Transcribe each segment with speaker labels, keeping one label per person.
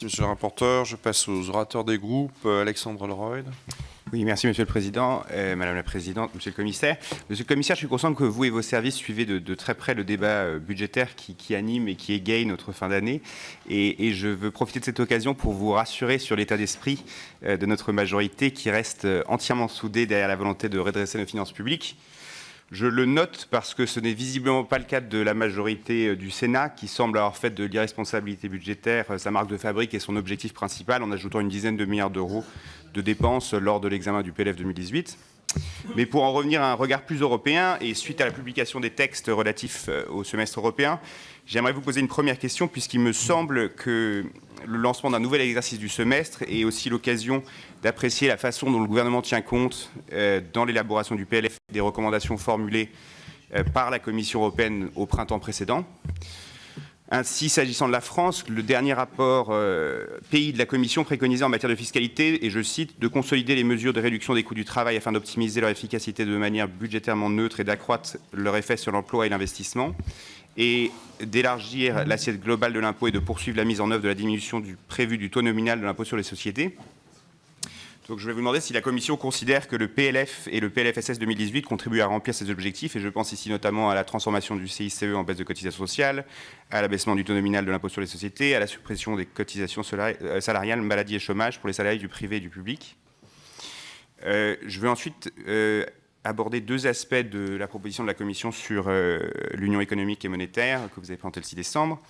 Speaker 1: Monsieur le rapporteur, je passe aux orateurs des groupes. Alexandre Leroy.
Speaker 2: Oui, merci Monsieur le Président, Madame la Présidente, Monsieur le Commissaire. Monsieur le Commissaire, je suis conscient que vous et vos services suivez de très près le débat budgétaire qui anime et qui égaye notre fin d'année. Et je veux profiter de cette occasion pour vous rassurer sur l'état d'esprit de notre majorité qui reste entièrement soudée derrière la volonté de redresser nos finances publiques. Je le note parce que ce n'est visiblement pas le cas de la majorité du Sénat qui semble avoir fait de l'irresponsabilité budgétaire sa marque de fabrique et son objectif principal en ajoutant une dizaine de milliards d'euros de dépenses lors de l'examen du PLF 2018. Mais pour en revenir à un regard plus européen et suite à la publication des textes relatifs au semestre européen, j'aimerais vous poser une première question puisqu'il me semble que le lancement d'un nouvel exercice du semestre est aussi l'occasion d'apprécier la façon dont le gouvernement tient compte dans l'élaboration du PLF des recommandations formulées par la Commission européenne au printemps précédent. Ainsi, s'agissant de la France, le dernier rapport pays de la Commission préconisait en matière de fiscalité, et je cite, de consolider les mesures de réduction des coûts du travail afin d'optimiser leur efficacité de manière budgétairement neutre et d'accroître leur effet sur l'emploi et l'investissement, et d'élargir l'assiette globale de l'impôt et de poursuivre la mise en œuvre de la diminution prévue du taux nominal de l'impôt sur les sociétés. Donc je vais vous demander si la Commission considère que le PLF et le PLFSS 2018 contribuent à remplir ces objectifs, et je pense ici notamment à la transformation du CICE en baisse de cotisations sociales, à l'abaissement du taux nominal de l'impôt sur les sociétés, à la suppression des cotisations salariales, maladie et chômage pour les salariés du privé et du public. Je veux ensuite aborder deux aspects de la proposition de la Commission sur l'union économique et monétaire que vous avez présentée le 6 décembre.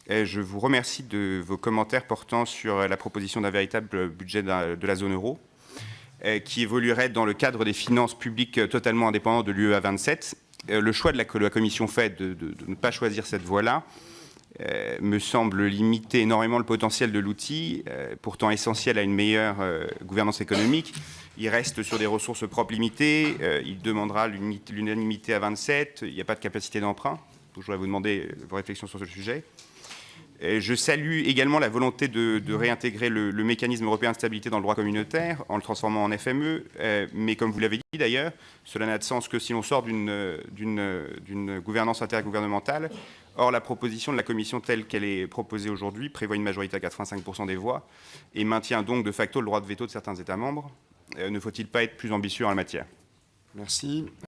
Speaker 2: Je vous remercie de vos commentaires portant sur la proposition d'un véritable budget de la zone euro, qui évoluerait dans le cadre des finances publiques totalement indépendantes de l'UE à 27. Le choix que la Commission fait de ne pas choisir cette voie-là me semble limiter énormément le potentiel de l'outil, pourtant essentiel à une meilleure gouvernance économique. Il reste sur des ressources propres limitées, il demandera l'unanimité à 27, il n'y a pas de capacité d'emprunt. Je voudrais vous demander vos réflexions sur ce sujet. Je salue également la volonté de réintégrer le mécanisme européen de stabilité dans le droit communautaire en le transformant en FME, mais comme vous l'avez dit d'ailleurs, cela n'a de sens que si l'on sort d'une gouvernance intergouvernementale. Or, la proposition de la Commission telle qu'elle est proposée aujourd'hui prévoit une majorité à 85% des voix et maintient donc de facto le droit de veto de certains États membres. Ne faut-il pas être plus ambitieux en la matière ?
Speaker 1: Merci.